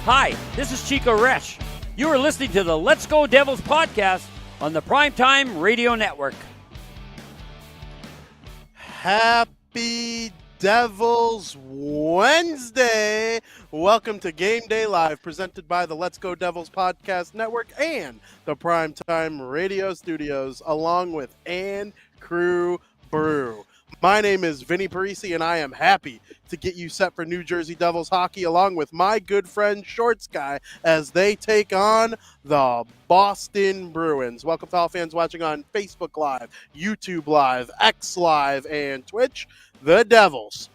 Hi, this is Chico Resch. You are listening to the Let's Go Devils podcast on the Primetime Radio Network. Happy Devils Wednesday. Welcome to Game Day Live, presented by the Let's Go Devils podcast network and the Primetime Radio studios, along with Ann Crew Brew. My name is Vinnie, Parise, and I am happy to get you set for New Jersey Devils hockey, along with my good friend Shorts Guy, as they take on the Boston Bruins. Welcome to all fans watching on Facebook Live, YouTube Live, X Live, and Twitch. The Devils,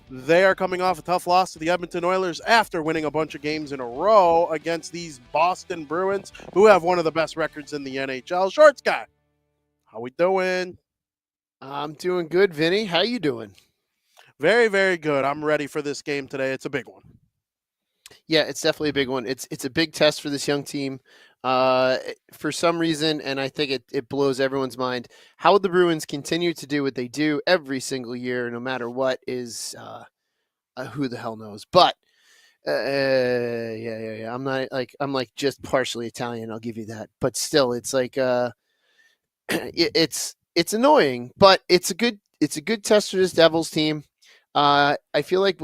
they are coming off a tough loss to the Edmonton Oilers after winning a bunch of games in a row against these Boston Bruins, who have one of the best records in the NHL. Shorts Guy, how we doing? I'm doing good, Vinny. How you doing? Very, very good. I'm ready for this game today. It's a big one. Yeah, it's definitely a big one. It's a big test for this young team. For some reason, and I think it blows everyone's mind, how the Bruins continue to do what they do every single year, no matter what, is who the hell knows. But yeah. I'm like just partially Italian. I'll give you that. But still, it's like it's annoying, but it's a good test for this Devils team. I feel like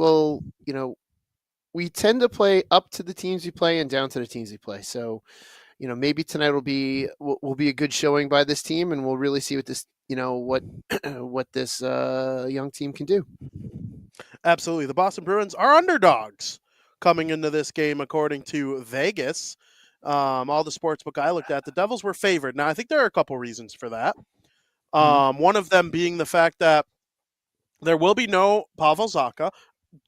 we tend to play up to the teams we play and down to the teams we play. So, maybe tonight will be a good showing by this team, and we'll really see what this what this young team can do. Absolutely. The Boston Bruins are underdogs coming into this game, according to Vegas. All the sportsbook I looked at, the Devils were favored. Now, I think there are a couple reasons for that. One of them being the fact that there will be no Pavel Zacha.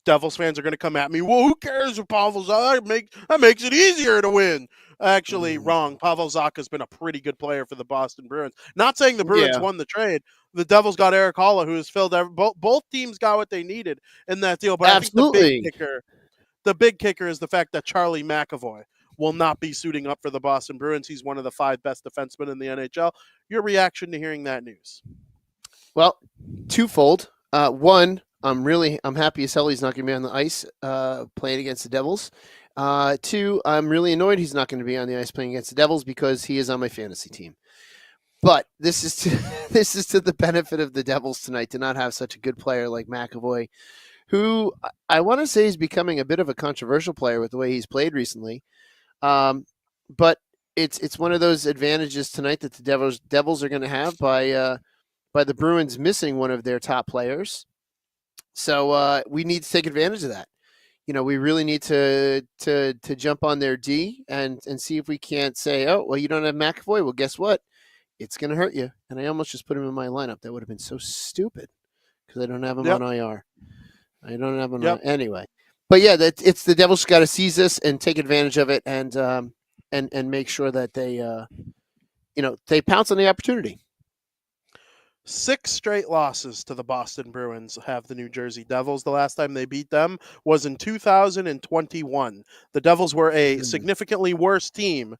Devils fans are going to come at me. Well, who cares if Pavel Zacha that makes it easier to win? Actually, wrong. Pavel Zacha has been a pretty good player for the Boston Bruins. Not saying the Bruins won the trade. The Devils got Eric Holla, who has filled both teams got what they needed in that deal. But absolutely, I think the big kicker is the fact that Charlie McAvoy will not be suiting up for the Boston Bruins. He's one of the 5 best defensemen in the NHL. Your reaction to hearing that news? Well, twofold. One, I'm happy as hell he's not going to be on the ice playing against the Devils. 2, I'm really annoyed he's not going to be on the ice playing against the Devils because he is on my fantasy team. But this is to the benefit of the Devils tonight to not have such a good player like McAvoy, who I want to say is becoming a bit of a controversial player with the way he's played recently. But it's one of those advantages tonight that the Devils are going to have by the Bruins missing one of their top players. So we need to take advantage of that. We really need to jump on their D and see if we can't say, oh, well, you don't have McAvoy. Well, guess what? It's going to hurt you. And I almost just put him in my lineup. That would have been so stupid because I don't have him on IR. I don't have him on anyway. But yeah, it's the Devils got to seize this and take advantage of it and make sure that they pounce on the opportunity. 6 straight losses to the Boston Bruins have the New Jersey Devils. The last time they beat them was in 2021. The Devils were a significantly worse team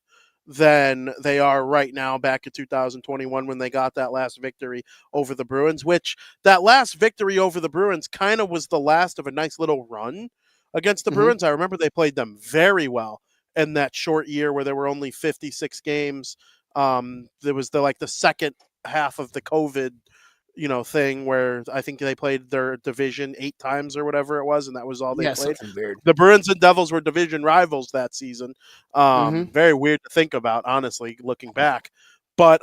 than they are right now back in 2021 when they got that last victory over the Bruins, which that last victory over the Bruins kind of was the last of a nice little run against the Bruins. I remember they played them very well in that short year where there were only 56 games. There was the second half of the COVID, thing where I think they played their division 8 times or whatever it was, and that was all they played. Weird. The Bruins and Devils were division rivals that season. Very weird to think about, honestly, looking back. But,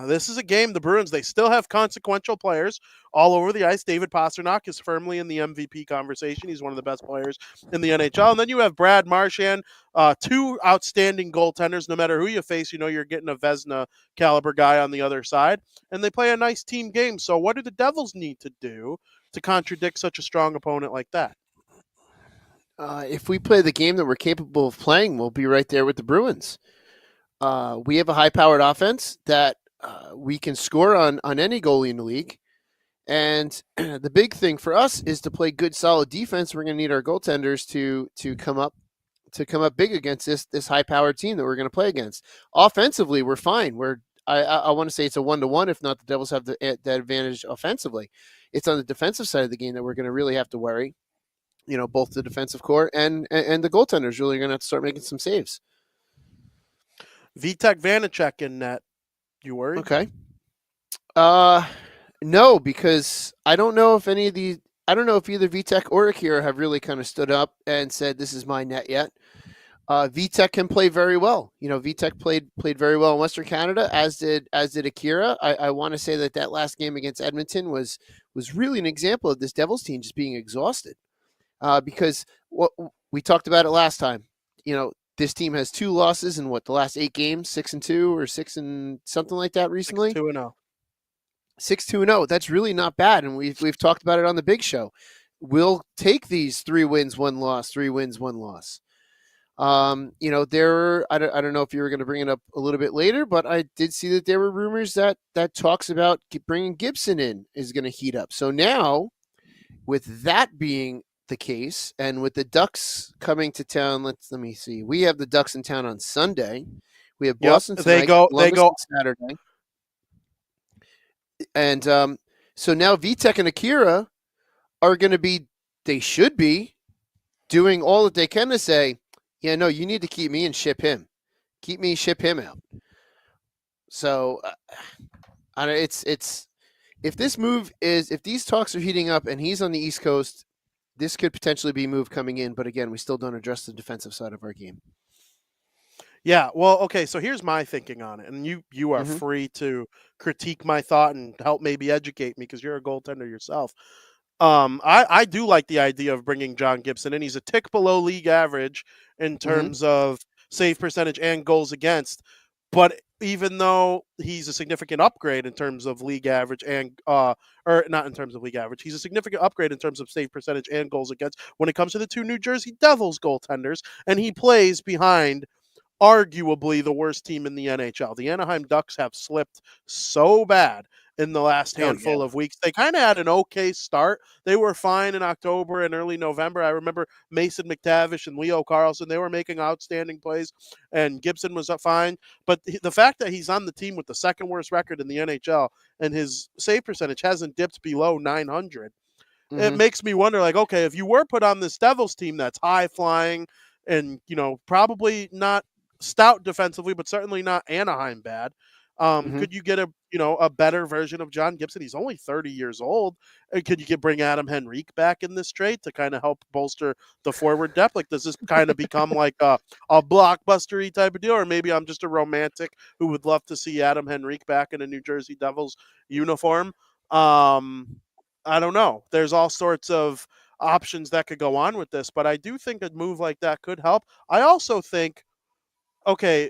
this is a game. The Bruins, they still have consequential players all over the ice. David Pastrnak is firmly in the MVP conversation. He's one of the best players in the NHL. And then you have Brad Marchand, 2 outstanding goaltenders. No matter who you face, you're getting a Vezina caliber guy on the other side. And they play a nice team game. So what do the Devils need to do to contradict such a strong opponent like that? If we play the game that we're capable of playing, we'll be right there with the Bruins. We have a high-powered offense that we can score on any goalie in the league. And the big thing for us is to play good, solid defense. We're going to need our goaltenders to come up big against this high-powered team that we're going to play against. Offensively, we're fine. I want to say it's a 1-to-1. If not, the Devils have that advantage offensively. It's on the defensive side of the game that we're going to really have to worry. both the defensive core and the goaltenders really going to have to start making some saves. Vitek Vanacek in net. You worried? Okay. No, because I don't know if either Vitek or Akira have really kind of stood up and said, "This is my net" yet. Vitek can play very well. Vitek played very well in Western Canada, as did Akira. I want to say that last game against Edmonton was really an example of this Devils team just being exhausted. Because what we talked about it last time, this team has 2 losses in the last 8 games, 6-2 or 6 and something like that recently. 6-2-0. 6-2-0. That's really not bad, and we've talked about it on the big show. We'll take these 3 wins, 1 loss, 3 wins, 1 loss. I don't know if you were going to bring it up a little bit later, but I did see that there were rumors that talks about bringing Gibson in is going to heat up. So now, with that being the case, and with the Ducks coming to town, let me see. We have the Ducks in town on Sunday. We have Boston tonight. They go on Saturday. And so now Vitek and Akira are going to be. They should be doing all that they can to say, "Yeah, no, you need to keep me and ship him. Ship him out." So, it's if these talks are heating up and he's on the East Coast, this could potentially be a move coming in. But again, we still don't address the defensive side of our game. Yeah, well, okay, so here's my thinking on it, and you are free to critique my thought and help maybe educate me because you're a goaltender yourself. I do like the idea of bringing John Gibson in. He's a tick below league average in terms of save percentage and goals against, but even though he's a significant upgrade in terms of league average and or not in terms of league average, he's a significant upgrade in terms of save percentage and goals against when it comes to the 2 New Jersey Devils goaltenders, and he plays behind arguably the worst team in the NHL. The Anaheim Ducks have slipped so bad in the last handful of weeks. They kind of had an okay start. They were fine in October and early November. I remember Mason McTavish and Leo Carlson. They were making outstanding plays, and Gibson was fine. But the fact that he's on the team with the second worst record in the NHL and his save percentage hasn't dipped below 900, it makes me wonder, like, okay, if you were put on this Devils team that's high flying and, probably not stout defensively, but certainly not Anaheim bad. Could you get a better version of John Gibson? He's only 30 years old. Could you bring Adam Henrique back in this trade to kind of help bolster the forward depth? Like, does this kind of become like a blockbuster-y type of deal? Or maybe I'm just a romantic who would love to see Adam Henrique back in a New Jersey Devils uniform. I don't know. There's all sorts of options that could go on with this, but I do think a move like that could help. I also think, okay,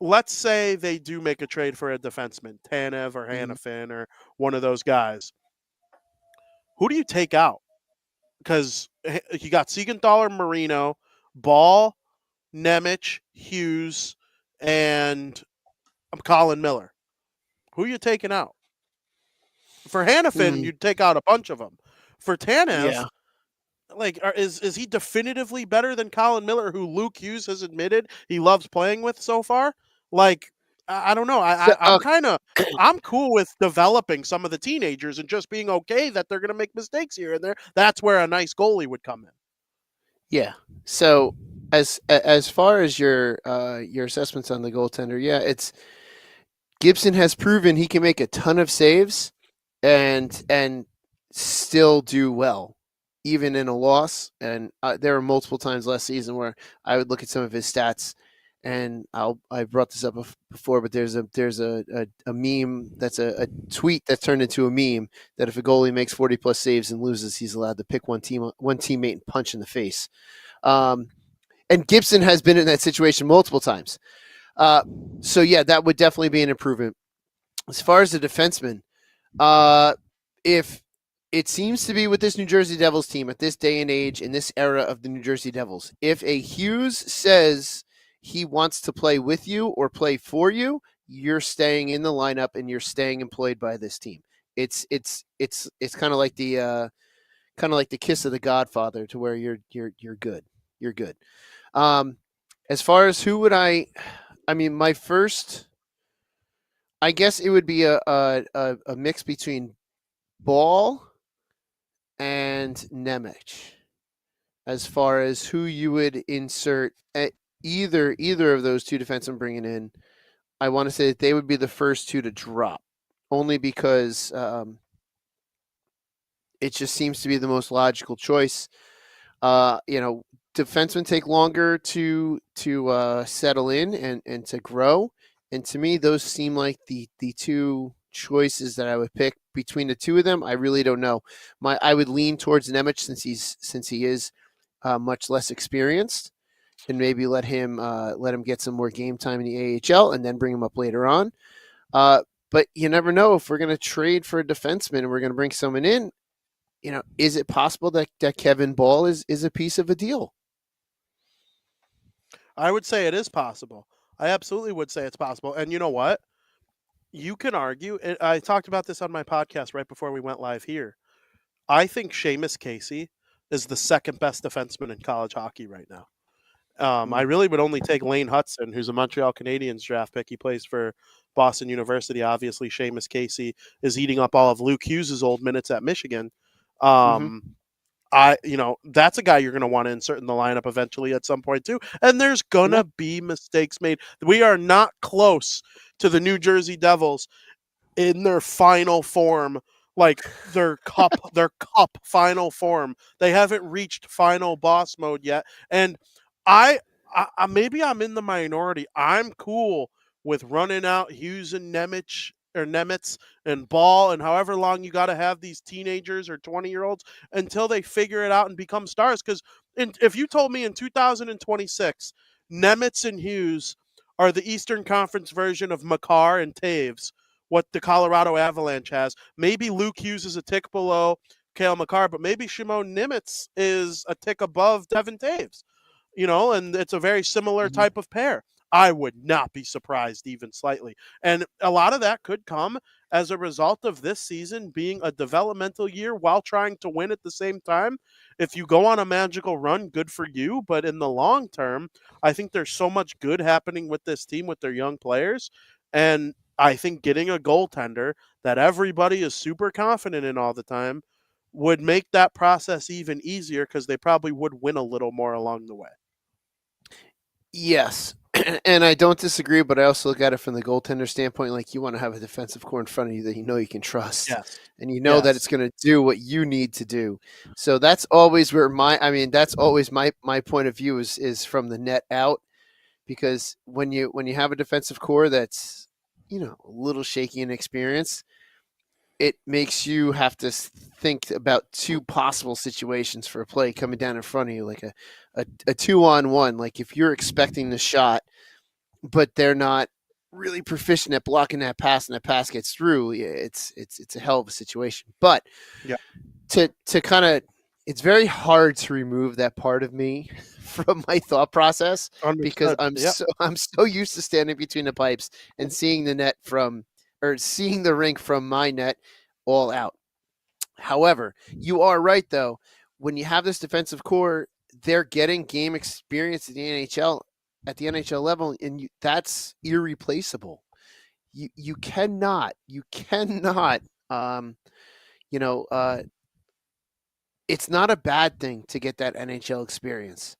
let's say they do make a trade for a defenseman, Tanev or Hanifin or one of those guys. Who do you take out? Because you got Siegenthaler, Marino, Ball, Nemec, Hughes, and Colin Miller. Who are you taking out? For Hanifin, you'd take out a bunch of them. For Tanev, is he definitively better than Colin Miller, who Luke Hughes has admitted he loves playing with so far? Like, I don't know. I'm cool with developing some of the teenagers and just being okay that they're going to make mistakes here and there. That's where a nice goalie would come in. Yeah. So as far as your assessments on the goaltender, it's Gibson has proven he can make a ton of saves and still do well, even in a loss. And there were multiple times last season where I would look at some of his stats, and I brought this up before, but there's a meme that's a tweet that's turned into a meme that if a goalie makes 40 plus saves and loses, he's allowed to pick one teammate and punch in the face. And Gibson has been in that situation multiple times. So yeah, that would definitely be an improvement. As far as the defenseman, if it seems to be with this New Jersey Devils team at this day and age, in this era of the New Jersey Devils, if a Hughes says he wants to play with you or play for you, you're staying in the lineup and you're staying employed by this team. It's kind of like the kiss of the Godfather, to where you're good. You're good. As far as who would I mean, my first, I guess it would be a mix between Ball and Nemec. as far as who you would insert at either of those two defensemen bringing in. I want to say that they would be the first two to drop, only because it just seems to be the most logical choice. Defensemen take longer to settle in and to grow, and to me, those seem like the two choices that I would pick between the two of them. I really don't know. I would lean towards Nemec since he is much less experienced, and maybe let him get some more game time in the AHL, and then bring him up later on. But you never know if we're going to trade for a defenseman and we're going to bring someone in. Is it possible that Kevin Ball is a piece of a deal? I would say it is possible. I absolutely would say it's possible. And you know what? You can argue. I talked about this on my podcast right before we went live here. I think Seamus Casey is the second best defenseman in college hockey right now. I really would only take Lane Hudson, who's a Montreal Canadiens draft pick. He plays for Boston University. Obviously, Seamus Casey is eating up all of Luke Hughes' old minutes at Michigan. That's a guy you're going to want to insert in the lineup eventually at some point too. And there's going to be mistakes made. We are not close to the New Jersey Devils in their final form, like their cup final form. They haven't reached final boss mode yet. And I maybe I'm in the minority. I'm cool with running out Hughes and Nemitz and Ball and however long you got to have these teenagers or 20-year-olds until they figure it out and become stars. Because if you told me in 2026, Nemitz and Hughes are the Eastern Conference version of Makar and Taves, what the Colorado Avalanche has, maybe Luke Hughes is a tick below Cale Makar, but maybe Shimon Nimitz is a tick above Devin Taves. And it's a very similar type of pair. I would not be surprised even slightly. And a lot of that could come as a result of this season being a developmental year while trying to win at the same time. If you go on a magical run, good for you. But in the long term, I think there's so much good happening with this team with their young players. And I think getting a goaltender that everybody is super confident in all the time would make that process even easier because they probably would win a little more along the way. Yes, and I don't disagree, but I also look at it from the goaltender standpoint. Like, you want to have a defensive core in front of you that you can trust, Yes. and that it's going to do what you need to do. So that's always that's always my point of view is from the net out, because when you have a defensive core that's a little shaky in experience, it makes you have to think about two possible situations for a play coming down in front of you, like a 2-on-1. Like, if you're expecting the shot, but they're not really proficient at blocking that pass, and that pass gets through, it's a hell of a situation. But yeah, to kind of, it's very hard to remove that part of me from my thought process, because I'm so used to standing between the pipes and seeing the net seeing the rink from my net all out. However, you are right, though. When you have this defensive core, they're getting game experience at the NHL level, and that's irreplaceable. You cannot. It's not a bad thing to get that NHL experience,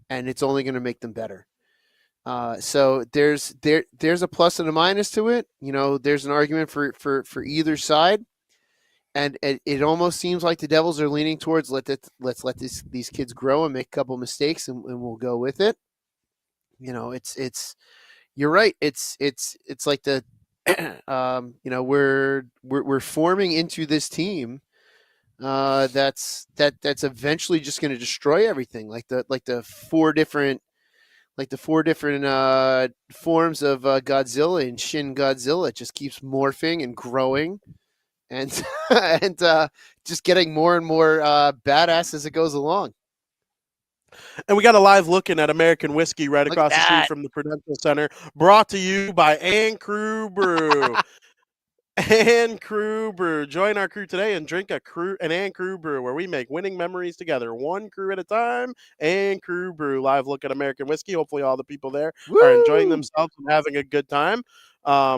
and it's only going to make them better. So there's a plus and a minus to it. There's an argument for either side, and it almost seems like the Devils are leaning towards let's let these kids grow and make a couple mistakes, and we'll go with it. It's you're right. It's like the we're forming into this team that's eventually just going to destroy everything, like the four different forms of Godzilla and Shin Godzilla. It just keeps morphing and growing, and and just getting more and more badass as it goes along. And we got a live looking at American whiskey right across the street from the Prudential Center, brought to you by Ann Crew Brew. Ann Crew Brew. Join our crew today and drink an Ann Crew Brew, where we make winning memories together, one crew at a time. Ann Crew Brew. Live look at American whiskey. Hopefully all the people there are enjoying themselves and having a good time.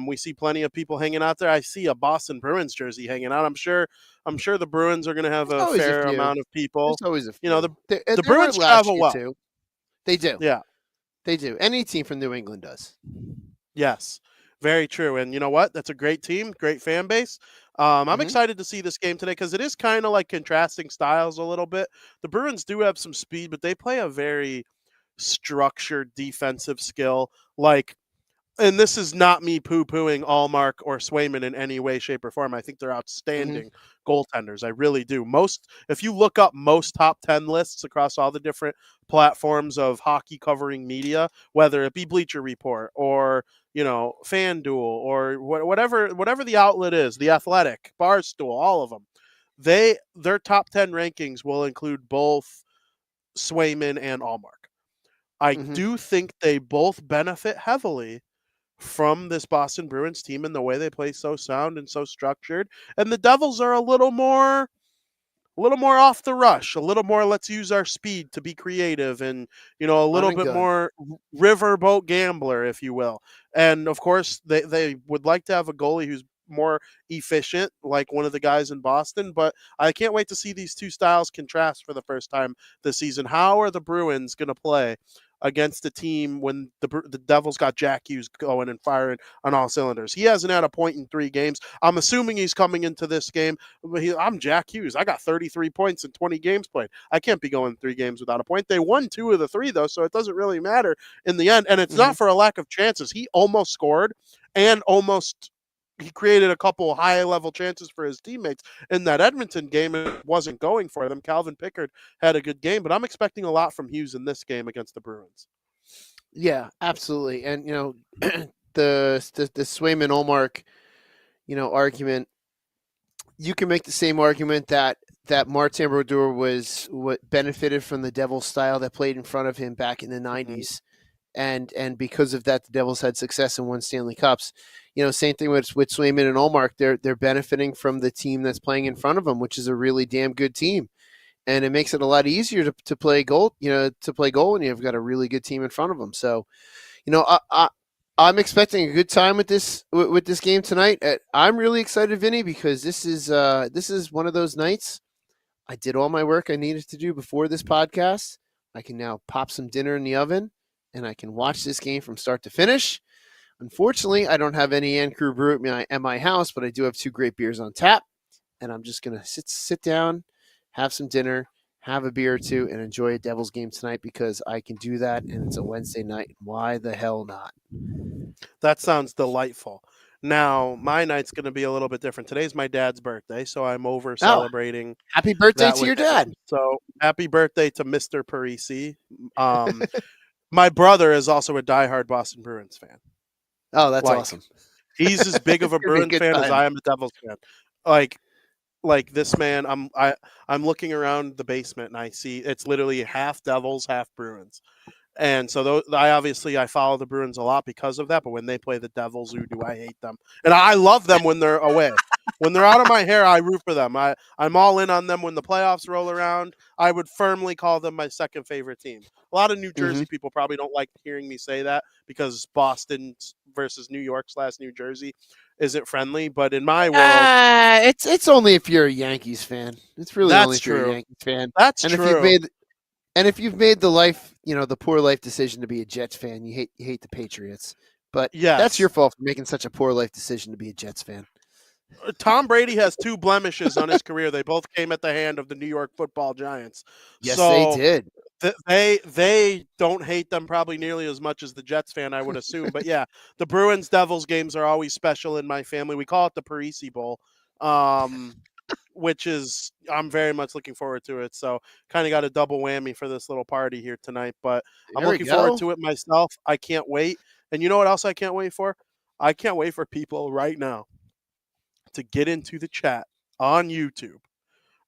We see plenty of people hanging out there. I see a Boston Bruins jersey hanging out. I'm sure the Bruins are going to have There's a always a fair few. amount of people. There's always a You know, few. the There were Bruins last travel year well. too. They do. Yeah. They do. Any team from New England does. Yes, very true. And you know what? That's a great team, great fan base. I'm Hmm. excited to see this game today because it is kind of like contrasting styles a little bit. The Bruins do have some speed, but they play a very structured defensive skill. Like, and this is not me poo-pooing Allmark or Swayman in any way, shape, or form. I think they're Hmm. outstanding goaltenders. I really do. If you look up most top 10 lists across all the different platforms of hockey covering media, whether it be Bleacher Report or FanDuel or whatever the outlet is, The Athletic, Barstool, all of them, their top 10 rankings will include both Swayman and Allmark. I Hmm. do think they both benefit heavily from this Boston Bruins team and the way they play so sound and so structured. And the Devils are a little more off the rush, a little more let's use our speed to be creative and a Run little and bit gun. more riverboat gambler, if you will. And of course, they would like to have a goalie who's more efficient, like one of the guys in Boston. But I can't wait to see these two styles contrast for the first time this season. How are the Bruins going to play against a team when the Devils got Jack Hughes going and firing on all cylinders? He hasn't had a point in 3 games. I'm assuming he's coming into this game. I'm Jack Hughes. I got 33 points in 20 games played. I can't be going 3 games without a point. They won 2 of the 3, though, so it doesn't really matter in the end. And it's Hmm. not for a lack of chances. He almost scored and he created a couple high-level chances for his teammates in that Edmonton game. It wasn't going for them. Calvin Pickard had a good game, but I'm expecting a lot from Hughes in this game against the Bruins. Yeah, absolutely. And the Swayman Olmark, argument. You can make the same argument that Martin Brodeur was what benefited from the Devils style that played in front of him back in the Mm-hmm. '90s, and because of that, the Devils had success and won Stanley Cups. Same thing with Swayman and Olmark. They're benefiting from the team that's playing in front of them, which is a really damn good team, and it makes it a lot easier to play goal. To play goal when you've got a really good team in front of them. So, I'm expecting a good time with this game tonight. I'm really excited, Vinny, because this is one of those nights. I did all my work I needed to do before this podcast. I can now pop some dinner in the oven, and I can watch this game from start to finish. Unfortunately, I don't have any Ann Crew brew at my house, but I do have 2 great beers on tap, and I'm just gonna sit down, have some dinner, have a beer or 2, and enjoy a Devils game tonight because I can do that, and it's a Wednesday night. Why the hell not? That sounds delightful. Now, my night's going to be a little bit different. Today's my dad's birthday, so I'm over Oh, celebrating happy birthday that to with your dad. him. So, happy birthday to Mr. Parise. Um, my brother is also a diehard Boston Bruins fan. Oh, that's Like, awesome. he's as big of It's a gonna be a Bruins good fan as time. I am a Devils fan. Like, like this man, I'm looking around the basement and I see it's literally half Devils, half Bruins. And so I follow the Bruins a lot because of that. But when they play the Devils, ooh, do I hate them? And I love them when they're away. When they're out of my hair, I root for them. I'm all in on them when the playoffs roll around. I would firmly call them my second favorite team. A lot of New Hmm. Jersey people probably don't like hearing me say that because Boston versus New York / New Jersey isn't friendly. But in my world, It's only if you're a Yankees fan. It's really only that's if you're a true. Yankees fan. That's And if you've true. made the poor life decision to be a Jets fan, you hate the Patriots. But that's your Yes. fault for making such a poor life decision to be a Jets fan. Tom Brady has 2 blemishes on his career. They both came at the hand of the New York Football Giants. Yes, they So did. they don't hate them probably nearly as much as the Jets fan, I would assume. But yeah, the Bruins Devils games are always special in my family. We call it the Parise Bowl, which is I'm very much looking forward to it. So kind of got a double whammy for this little party here tonight. But I'm There we looking forward go. to it myself. I can't wait. And you know what else I can't wait for? I can't wait for people right now to get into the chat on YouTube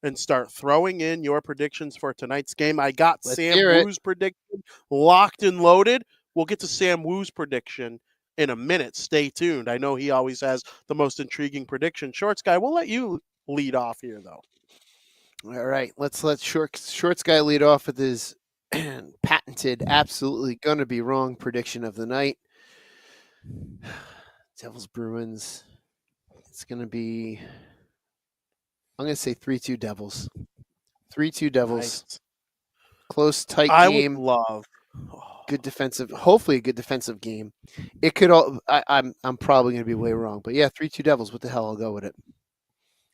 and start throwing in your predictions for tonight's game. I got Let's Sam hear it. Woo's prediction locked and loaded. We'll get to Sam Woo's prediction in a minute. Stay tuned. I know he always has the most intriguing prediction. Shorts guy, we'll let you lead off here, though. All right, let's let Shorts guy lead off with his patented, absolutely gonna be wrong prediction of the night. Devils Bruins. It's going to be. I'm going to say 3-2 Devils. 3-2 Devils. Nice. Close, tight I game. would love. Good defensive. Hopefully, a good defensive game. It could all. I'm probably going to be way wrong, but yeah, 3-2 Devils. What the hell? I'll go with it.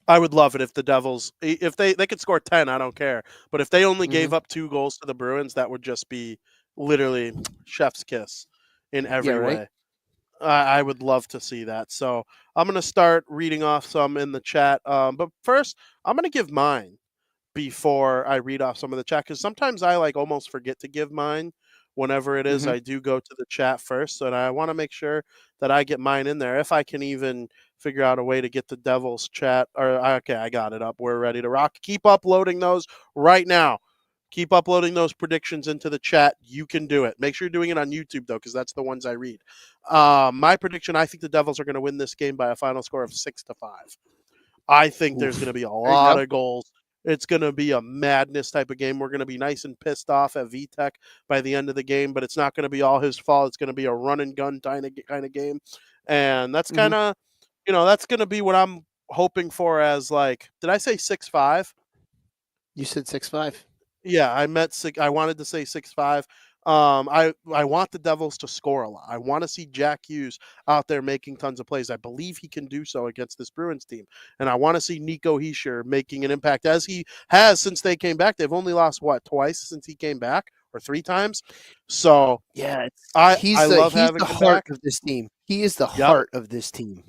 I would love it if the Devils, if they could score 10, I don't care. But if they only gave Mhm. up 2 goals to the Bruins, that would just be literally chef's kiss in every Yeah, right. way. I would love to see that. So I'm going to start reading off some in the chat. But first, I'm going to give mine before I read off some of the chat, because sometimes I like almost forget to give mine whenever it is Mhm. I do go to the chat first, and I want to make sure that I get mine in there if I can even figure out a way to get the Devils chat. Or okay, I got it up. We're ready to rock. Keep uploading those right now. Keep uploading those predictions into the chat. You can do it. Make sure you're doing it on YouTube though, because that's the ones I read. My prediction: I think the Devils are going to win this game by a final score of 6-5. I think there's going to Oof. be a There you lot go. of goals. It's going to be a madness type of game. We're going to be nice and pissed off at VTech by the end of the game, but it's not going to be all his fault. It's going to be a run and gun kind of game, and that's kind Mhm. of, that's going to be what I'm hoping for. As like, did I say 6-5? You said 6-5. Yeah, I meant six. I wanted to say 6-5. I want the Devils to score a lot. I want to see Jack Hughes out there making tons of plays. I believe he can do so against this Bruins team, and I want to see Nico Hischier making an impact as he has since they came back. They've only lost twice since he came back, or 3 times. So Yeah, I love he's having the him heart back. of this team. He is the Yep, heart of this team.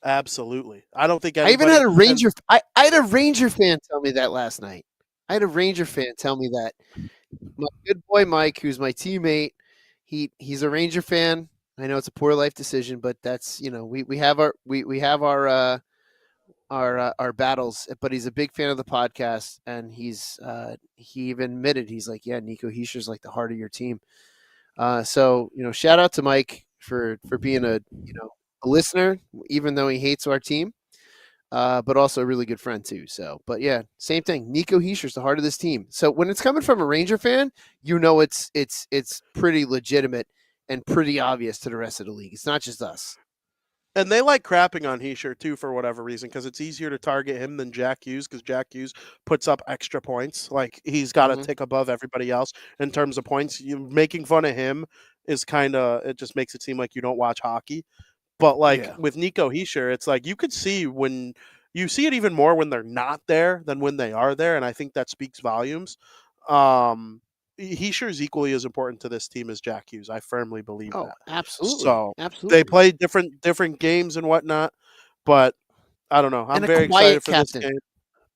absolutely. I don't think I even anybody had a has. Ranger. I had a Ranger fan tell me that last night. I had a Ranger fan tell me that. My good boy Mike, who's my teammate, he's a Ranger fan. I know it's a poor life decision, but that's we have we have our battles. But he's a big fan of the podcast, and he even admitted he's like, yeah, Nico Hischier's like the heart of your team. So shout out to Mike for being a listener, even though he hates our team. But also a really good friend too. So, but yeah, same thing. Nico Hischier's the heart of this team. So when it's coming from a Ranger fan, it's pretty legitimate and pretty obvious to the rest of the league. It's not just us. And they like crapping on Hischier too for whatever reason, because it's easier to target him than Jack Hughes, because Jack Hughes puts up extra points. Like he's got to Mm-hmm. tick above everybody else in terms of points. You making fun of him is kind of, it just makes it seem like you don't watch hockey. But like Yeah. with Nico Hischier, it's like you could see when you see it even more when they're not there than when they are there, and I think that speaks volumes. Um, Hischier is equally as important to this team as Jack Hughes. I firmly believe Oh, that. absolutely, So they absolutely. play different games and whatnot, but I don't know. I'm And a very excited quiet for this captain, game.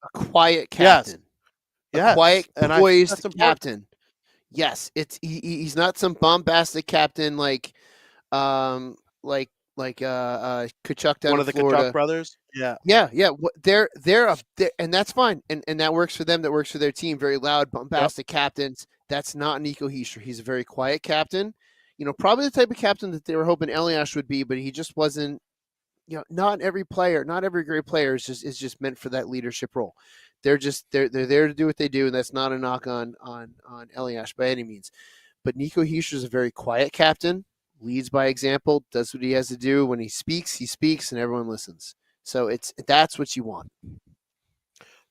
a quiet Yes, captain, a yes, quiet, and I think poised that's important. captain. Yes, he's not some bombastic captain um like Kachuk down One in of the Kachuk Florida. brothers. Yeah, Yeah, yeah. And that's fine, and that works for them. That works for their team. Very loud, yep. bombastic captains. That's not Nico Hischier. He's a very quiet captain. Probably the type of captain that they were hoping Elias would be, but he just wasn't. Not every player, not every great player is just meant for that leadership role. They're there to do what they do, and that's not a knock on Elias by any means. But Nico Hischier is a very quiet captain, leads by example, does what he has to do. When he speaks, and everyone listens. So that's what you want.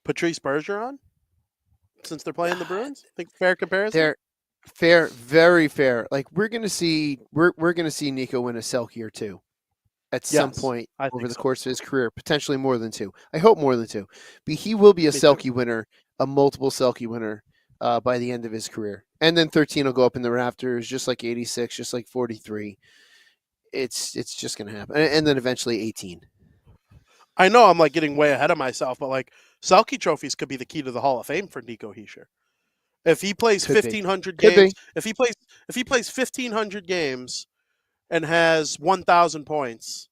Patrice Bergeron, since they're playing the Bruins, think fair comparison. They're fair, very fair. Like we're gonna see Nico win a Selke or two at some Yes, point I over think the so. course of his career, potentially more than two. I hope more than two. But he will be a Me too. Selke winner, a multiple Selke winner by the end of his career. And then 13 will go up in the rafters, just like 86, just like 43. It's just gonna happen, and then eventually 18. I know I'm like getting way ahead of myself, but like Selke trophies could be the key to the Hall of Fame for Nico Hischier. If he plays Could be, 1,500 could games, be. if he plays 1,500 games and has 1,000 points,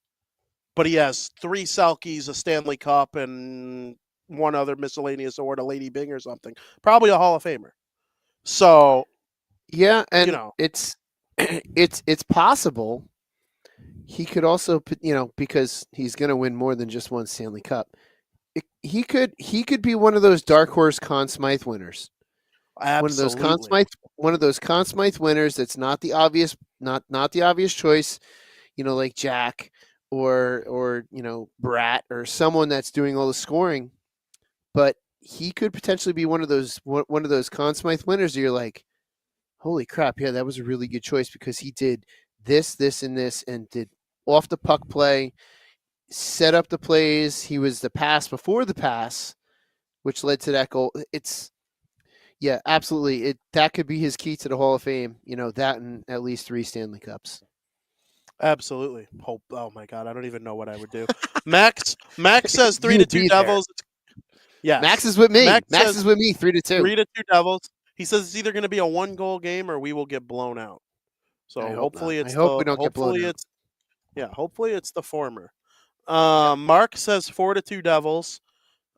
but he has 3 Selkies, a Stanley Cup, and one other miscellaneous award, a Lady Bing or something, probably a Hall of Famer. So Yeah, you and know, it's it's possible he could also because he's going to win more than just one Stanley Cup. He could be one of those dark horse Conn Smythe winners. One of those Conn absolutely. Smythe one of those Conn Smythe winners that's not the obvious choice, like Jack or Brat or someone that's doing all the scoring, but he could potentially be one of those Conn Smythe winners. You're like, holy crap, yeah, that was a really good choice because he did this, and this, and did off the puck play, set up the plays. He was the pass before the pass, which led to that goal. Yeah, absolutely. That could be his key to the Hall of Fame. That and at least 3 Stanley Cups. Absolutely. Oh my God, I don't even know what I would do. Max says 3-2 Devils. Yes. Max is with me. Max is with me. 3-2. 3-2 Devils. He says it's either going to be a 1-goal game or we will get blown out. So hopefully I hope we don't get blown out. Hopefully it's the former. Mark says 4-2 Devils.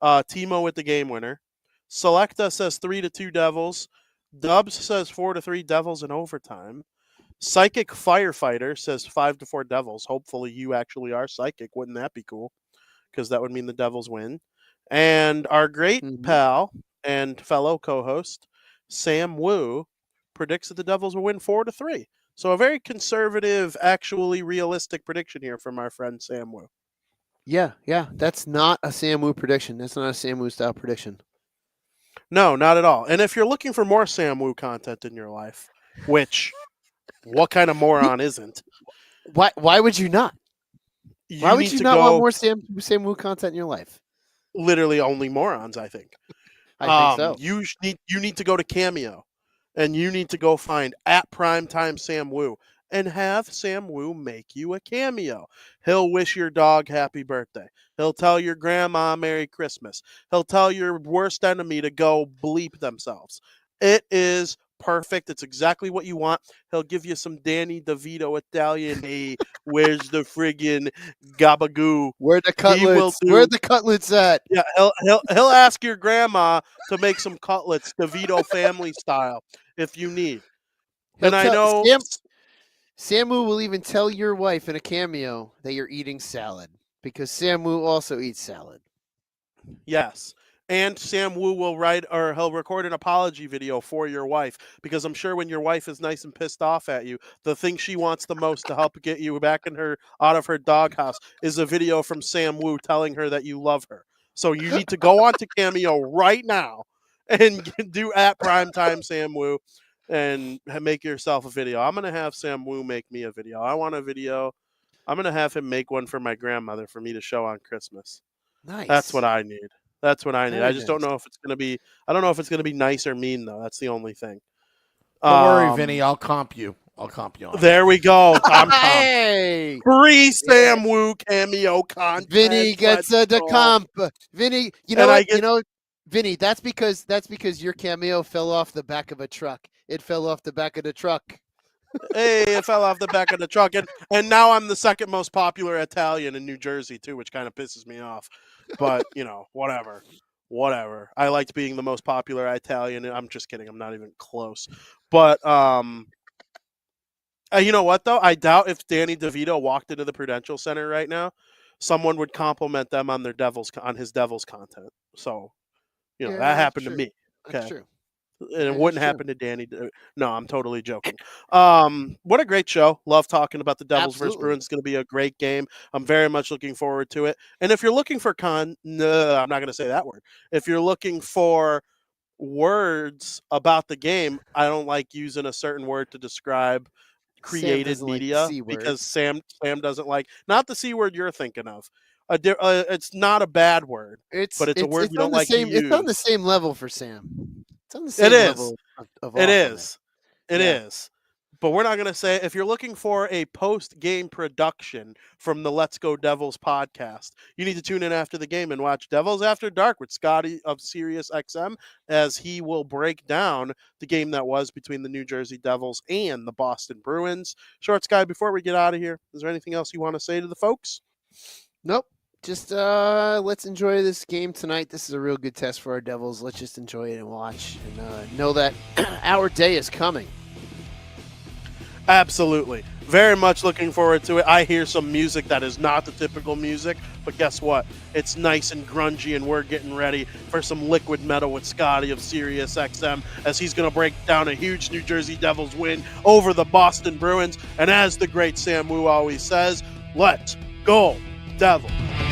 Timo with the game winner. Selecta says 3-2 Devils. Dubs says 4-3 Devils in overtime. Psychic Firefighter says 5-4 Devils. Hopefully you actually are psychic. Wouldn't that be cool? Because that would mean the Devils win. And our great pal and fellow co-host, Sam Wu, predicts that the Devils will win 4-3. So a very conservative, actually realistic prediction here from our friend Sam Wu. Yeah. That's not a Sam Wu prediction. That's not a Sam Wu style prediction. No, not at all. And if you're looking for more Sam Wu content in your life, which what kind of moron isn't? Why would you not? Why would you not want more Sam Wu content in your life? Literally only morons, I think. I think so. You need to go to Cameo, and you need to go find @Primetime Sam Wu and have Sam Wu make you a cameo. He'll wish your dog happy birthday. He'll tell your grandma Merry Christmas. He'll tell your worst enemy to go bleep themselves. It is perfect. It's exactly what you want. He'll give you some Danny DeVito Italian. Hey, where's the friggin' gabagoo? Where the cutlets? Where the cutlets at? Yeah, he'll ask your grandma to make some cutlets, DeVito family style, if you need. Sam Wu will even tell your wife in a cameo that you're eating salad because Sam Wu also eats salad. Yes. And Sam Wu will he'll record an apology video for your wife because I'm sure when your wife is nice and pissed off at you, the thing she wants the most to help get you back out of her doghouse is a video from Sam Wu telling her that you love her. So you need to go on to Cameo right now and do @Primetime Sam Wu and make yourself a video. I'm going to have Sam Wu make me a video. I want a video. I'm going to have him make one for my grandmother for me to show on Christmas. Nice. That's what I need. I just don't know if it's going to be – I don't know if it's going to be nice or mean, though. That's the only thing. Don't worry, Vinny. I'll comp you. On there we go. Hey! Free Sam Wu cameo content. Vinny gets the comp. Vinny, Vinny, that's because your cameo fell off the back of a truck. It fell off the back of the truck. Hey, it fell off the back of the truck. And now I'm the second most popular Italian in New Jersey, too, which kind of pisses me off. But, whatever. I liked being the most popular Italian. I'm just kidding. I'm not even close. But, you know what, though? I doubt if Danny DeVito walked into the Prudential Center right now, someone would compliment them on his Devils content. So, that happened to me. Okay. That's true. And it wouldn't happen to Danny. No, I'm totally joking. What a great show. Love talking about the Devils versus Bruins. It's going to be a great game. I'm very much looking forward to it. And if you're looking for I'm not going to say that word. If you're looking for words about the game, I don't like using a certain word to describe created media because Sam doesn't like, not the C word you're thinking of. It's not a bad word, but it's a word we don't like to use. It's on the same level for Sam. It's on the same level of It is. But we're not going to say it. If you're looking for a post-game production from the Let's Go Devils podcast, you need to tune in after the game and watch Devils After Dark with Scotty of Sirius XM as he will break down the game that was between the New Jersey Devils and the Boston Bruins. Shorts guy, before we get out of here, is there anything else you want to say to the folks? Nope. Just let's enjoy this game tonight. This is a real good test for our Devils. Let's just enjoy it and watch and know that our day is coming. Absolutely. Very much looking forward to it. I hear some music that is not the typical music, but guess what? It's nice and grungy, and we're getting ready for some liquid metal with Scotty of Sirius XM as he's going to break down a huge New Jersey Devils win over the Boston Bruins. And as the great Sam Wu always says, let's Go Devils.